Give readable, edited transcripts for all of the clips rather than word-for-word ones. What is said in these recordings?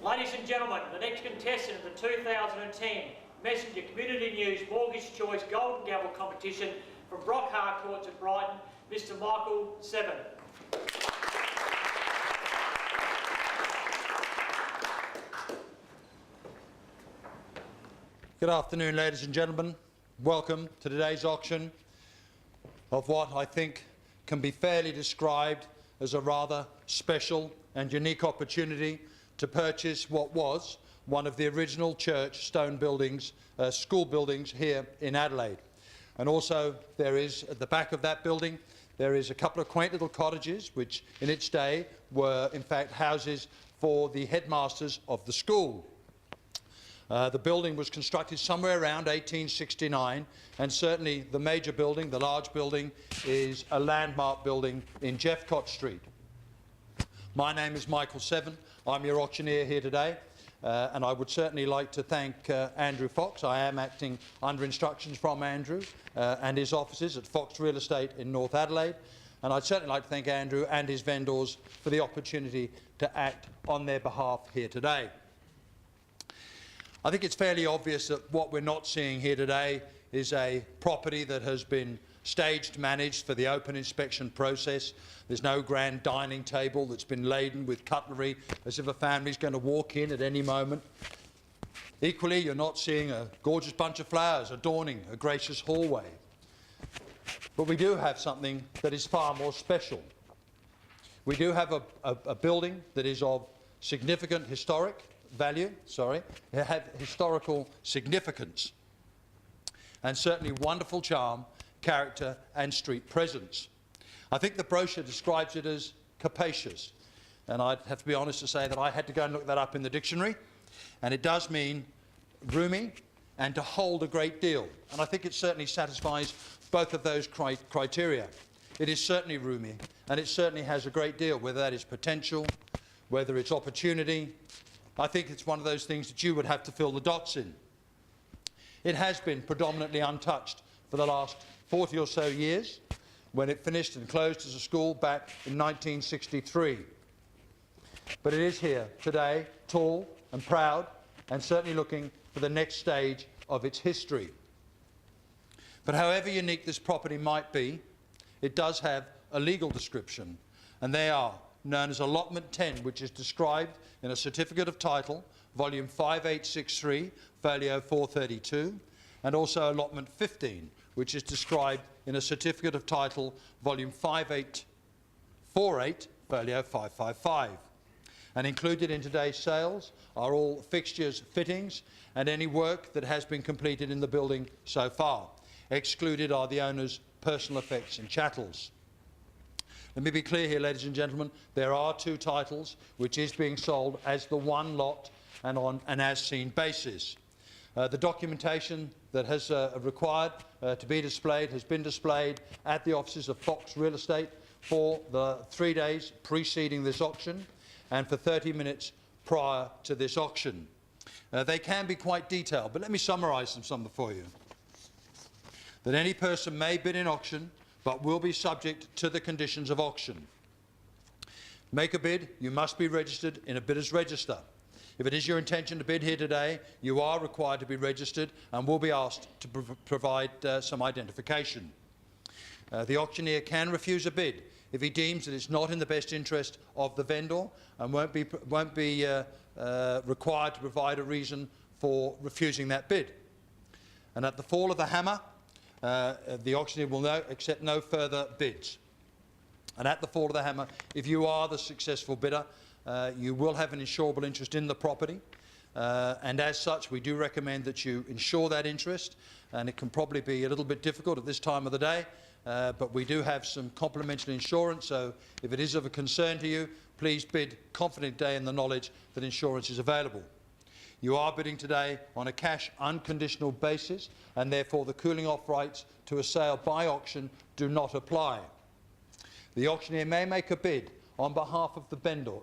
Ladies and gentlemen, the next contestant of the 2010 Messenger Community News Mortgage Choice Golden Gavel competition from Brock Harcourts at Brighton, Mr Michael Severn. Good afternoon, ladies and gentlemen. Welcome to today's auction of what I think can be fairly described as a rather special and unique opportunity to purchase what was one of the original church stone buildings, school buildings here in Adelaide. And also there is, at the back of that building, there is a couple of quaint little cottages which in its day were in fact houses for the headmasters of the school. The building was constructed somewhere around 1869, and certainly the major building, the large building, is a landmark building in Jeffcott Street. My name is Michael Severn. I'm your auctioneer here today, and I would certainly like to thank Andrew Fox. I am acting under instructions from Andrew and his offices at Fox Real Estate in North Adelaide, and I'd certainly like to thank Andrew and his vendors for the opportunity to act on their behalf here today. I think it's fairly obvious that what we're not seeing here today is a property that has been staged, managed for the open inspection process. There's no grand dining table that's been laden with cutlery as if a family's going to walk in at any moment. Equally, you're not seeing a gorgeous bunch of flowers adorning a gracious hallway. But we do have something that is far more special. We do have a building that is of significant historical significance, and certainly wonderful charm, character and street presence. I think the brochure describes it as capacious, and I'd have to be honest to say that I had to go and look that up in the dictionary, and it does mean roomy and to hold a great deal, and I think it certainly satisfies both of those criteria. It is certainly roomy, and it certainly has a great deal, whether that is potential, whether it's opportunity. I think it's one of those things that you would have to fill the dots in. It has been predominantly untouched for the last 40 or so years, when it finished and closed as a school back in 1963. But it is here today, tall and proud, and certainly looking for the next stage of its history. But however unique this property might be, it does have a legal description, and they are known as Allotment 10, which is described in a Certificate of Title, Volume 5863, Folio 432, and also Allotment 15, which is described in a Certificate of Title, Volume 5848, Folio 555. And included in today's sales are all fixtures, fittings, and any work that has been completed in the building so far. Excluded are the owner's personal effects and chattels. Let me be clear here, ladies and gentlemen, there are two titles which is being sold as the one lot and on an as-seen basis. The documentation that has required to be displayed has been displayed at the offices of Fox Real Estate for the 3 days preceding this auction and for 30 minutes prior to this auction. They can be quite detailed, but let me summarise them for you. That any person may bid in auction, but will be subject to the conditions of auction. Make a bid, you must be registered in a bidder's register. If it is your intention to bid here today, you are required to be registered and will be asked to provide some identification. The auctioneer can refuse a bid if he deems that it's not in the best interest of the vendor and won't be required to provide a reason for refusing that bid. And at the fall of the hammer, the auctioneer will accept no further bids. And at the fall of the hammer, if you are the successful bidder, you will have an insurable interest in the property. And as such, we do recommend that you insure that interest. And it can probably be a little bit difficult at this time of the day, but we do have some complementary insurance. So if it is of a concern to you, please bid confident today in the knowledge that insurance is available. You are bidding today on a cash unconditional basis, and therefore the cooling off rights to a sale by auction do not apply. The auctioneer may make a bid on behalf of the vendor,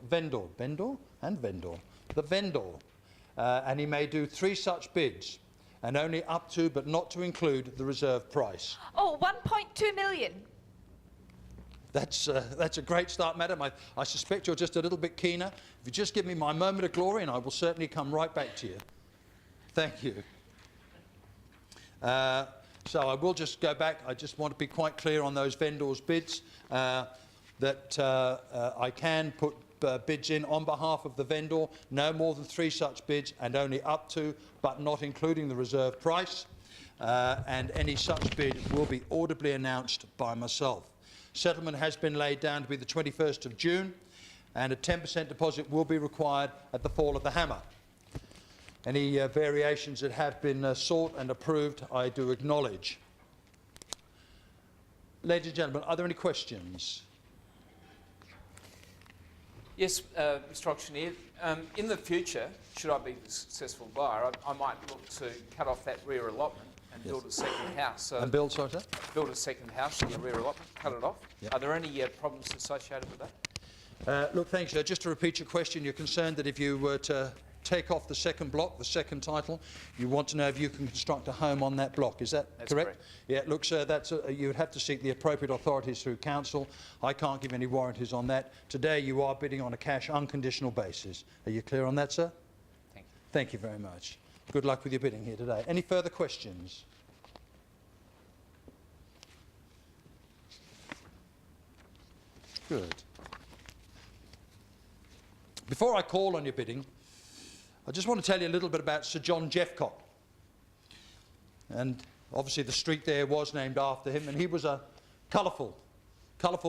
and he may do 3 such bids, and only up to but not to include the reserve price. Oh, 1.2 million. That's a great start, madam. I suspect you're just a little bit keener. If you just give me my moment of glory, and I will certainly come right back to you. Thank you. So I will just go back. I just want to be quite clear on those vendors' bids, that I can put bids in on behalf of the vendor, no more than 3 such bids, and only up to, but not including the reserve price. And any such bid will be audibly announced by myself. Settlement has been laid down to be the 21st of June, and a 10% deposit will be required at the fall of the hammer. Any variations that have been sought and approved, I do acknowledge. Ladies and gentlemen, are there any questions? Yes, Mr Auctioneer. In the future, should I be the successful buyer, I might look to cut off that rear allotment and build a second house. And build, sorry, sir? Build a second house in the rear allotment, cut it off. Yep. Are there any problems associated with that? Look, thanks, sir. Just to repeat your question, you're concerned that if you were to take off the second block, the second title, you want to know if you can construct a home on that block. Is that correct? Yeah, look, sir, you would have to seek the appropriate authorities through council. I can't give any warranties on that. Today, you are bidding on a cash unconditional basis. Are you clear on that, sir? Thank you. Thank you very much. Good luck with your bidding here today. Any further questions? Good. Before I call on your bidding, I just want to tell you a little bit about Sir John Jeffcott. And obviously the street there was named after him, and he was a colourful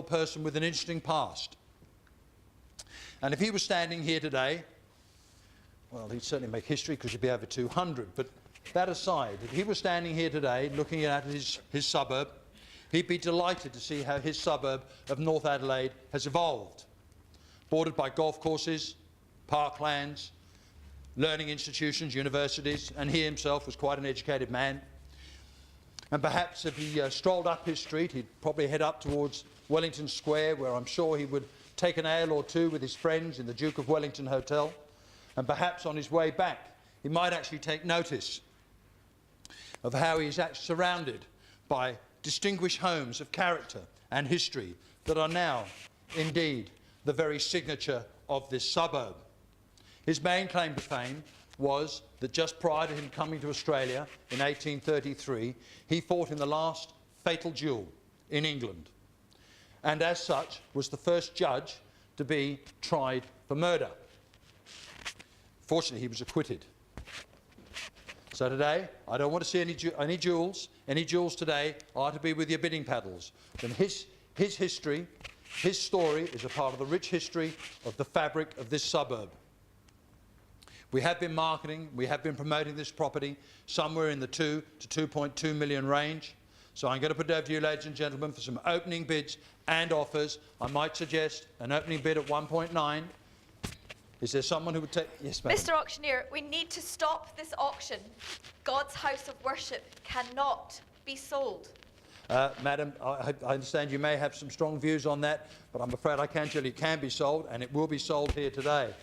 person with an interesting past. And if he was standing here today, well, he'd certainly make history because he'd be over 200. But that aside, if he was standing here today looking at his suburb, he'd be delighted to see how his suburb of North Adelaide has evolved. Bordered by golf courses, parklands, learning institutions, universities, and he himself was quite an educated man. And perhaps if he strolled up his street, he'd probably head up towards Wellington Square, where I'm sure he would take an ale or two with his friends in the Duke of Wellington Hotel. And perhaps on his way back, he might actually take notice of how he's actually surrounded by distinguished homes of character and history that are now, indeed, the very signature of this suburb. His main claim to fame was that just prior to him coming to Australia in 1833, he fought in the last fatal duel in England, and as such was the first judge to be tried for murder. Fortunately, he was acquitted. So today, I don't want to see any jewels. Any jewels today are to be with your bidding paddles. And his history, his story is a part of the rich history of the fabric of this suburb. We have been marketing, we have been promoting this property somewhere in the 2 to 2.2 million range. So I'm going to put it over to you, ladies and gentlemen, for some opening bids and offers. I might suggest an opening bid at 1.9. Is there someone who would take... Yes, madam. Mr Auctioneer, we need to stop this auction. God's house of worship cannot be sold. Madam, I understand you may have some strong views on that, but I'm afraid I can tell you it can be sold, and it will be sold here today.